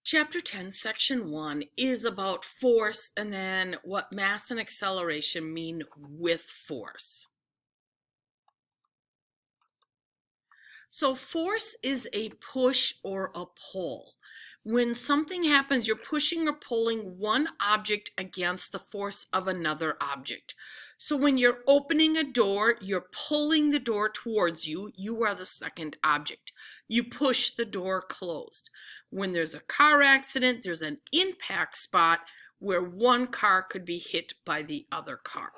Chapter 10, Section 1 is about force and then what mass and acceleration mean with force. So force is a push or a pull. When something happens, you're pushing or pulling one object against the force of another object. So when you're opening a door, you're pulling the door towards you. You are the second object. You push the door closed. When there's a car accident, there's an impact spot where one car could be hit by the other car.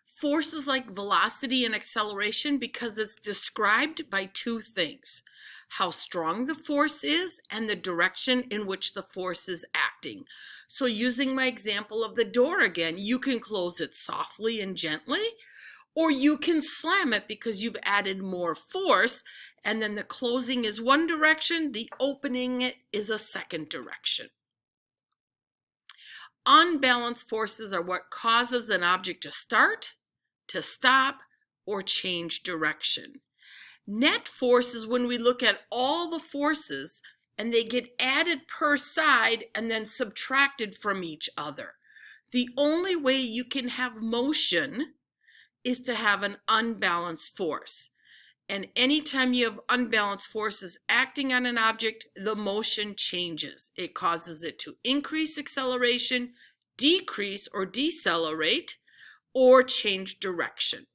Force is like velocity and acceleration because it's described by two things: how strong the force is and the direction in which the force is acting. So using my example of the door again, you can close it softly and gently, or you can slam it because you've added more force, and then the closing is one direction, the opening is a second direction. Unbalanced forces are what causes an object to start, to stop, or change direction. Net force is when we look at all the forces and they get added per side and then subtracted from each other. The only way you can have motion is to have an unbalanced force. And anytime you have unbalanced forces acting on an object, the motion changes. It causes it to increase acceleration, decrease or decelerate, or change direction.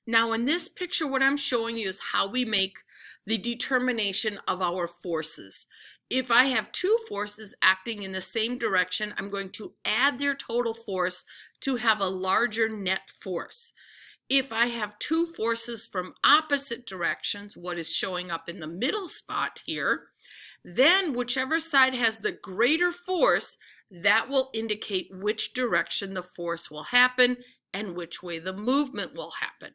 Now in this picture, what I'm showing you is how we make the determination of our forces. If I have two forces acting in the same direction, I'm going to add their total force to have a larger net force. If I have two forces from opposite directions, what is showing up in the middle spot here, then whichever side has the greater force, that will indicate which direction the force will happen and which way the movement will happen.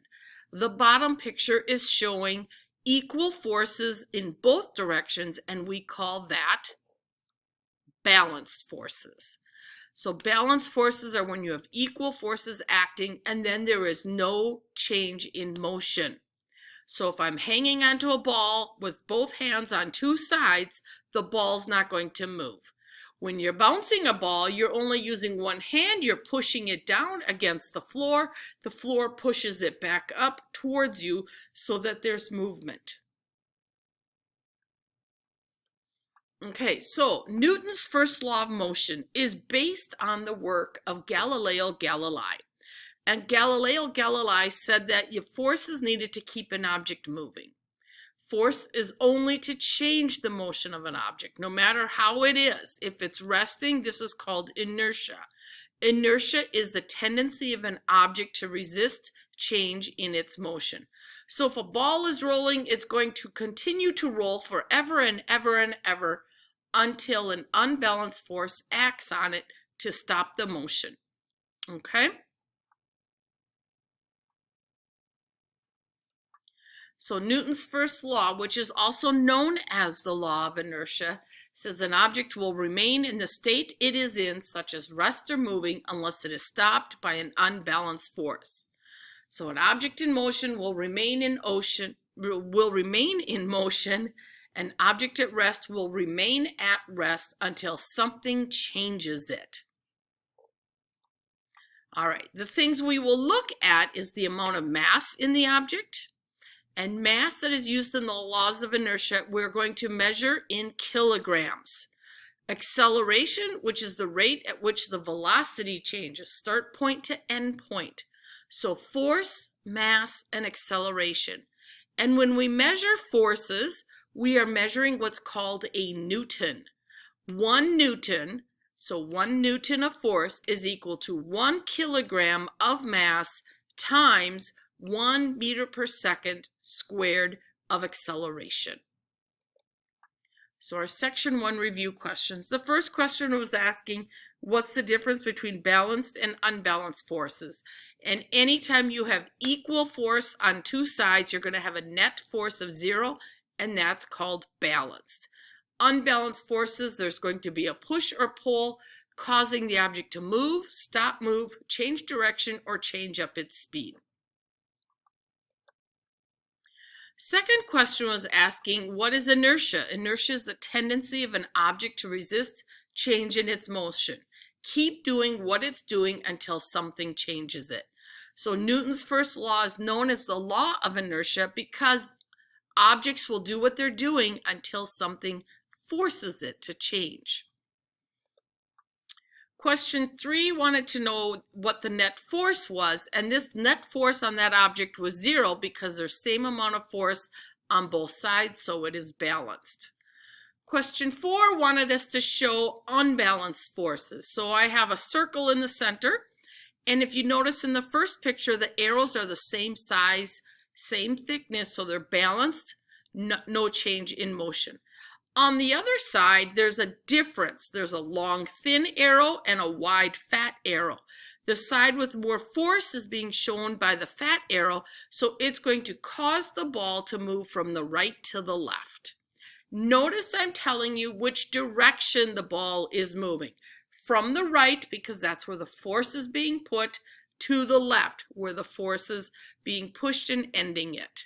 The bottom picture is showing equal forces in both directions, and we call that balanced forces. So balanced forces are when you have equal forces acting and then there is no change in motion. So if I'm hanging onto a ball with both hands on two sides, the ball's not going to move. When you're bouncing a ball, you're only using one hand, you're pushing it down against the floor pushes it back up towards you so that there's movement. Okay, so Newton's first law of motion is based on the work of Galileo Galilei. And Galileo Galilei said that your force is needed to keep an object moving. Force is only to change the motion of an object, no matter how it is. If it's resting, this is called inertia. Inertia is the tendency of an object to resist change in its motion. So if a ball is rolling, it's going to continue to roll forever and ever and ever until an unbalanced force acts on it to stop the motion. Okay? So Newton's first law, which is also known as the law of inertia, says an object will remain in the state it is in, such as rest or moving, unless it is stopped by an unbalanced force. So an object in motion will remain in motion. An object at rest will remain at rest until something changes it. All right, the things we will look at is the amount of mass in the object. And mass that is used in the laws of inertia, we're going to measure in kilograms. Acceleration, which is the rate at which the velocity changes, start point to end point. So force, mass, and acceleration. And when we measure forces, we are measuring what's called a Newton. 1 Newton, so 1 Newton of force is equal to 1 kilogram of mass times 1 meter per second squared of acceleration. So our section 1 review questions. The first question was asking, what's the difference between balanced and unbalanced forces? And anytime you have equal force on two sides, you're going to have a net force of 0, and that's called balanced. Unbalanced forces, there's going to be a push or pull causing the object to move, stop, move, change direction, or change up its speed. Second question was asking, what is inertia? Inertia is the tendency of an object to resist change in its motion. Keep doing what it's doing until something changes it. So Newton's first law is known as the law of inertia because objects will do what they're doing until something forces it to change. Question 3 wanted to know what the net force was, and this net force on that object was 0 because there's same amount of force on both sides, so it is balanced. Question 4 wanted us to show unbalanced forces. So I have a circle in the center, and if you notice in the first picture, the arrows are the same size, same thickness, so they're balanced, no change in motion. On the other side, there's a difference. There's a long, thin arrow and a wide, fat arrow. The side with more force is being shown by the fat arrow, so it's going to cause the ball to move from the right to the left. Notice I'm telling you which direction the ball is moving. From the right, because that's where the force is being put, to the left, where the force is being pushed and ending it.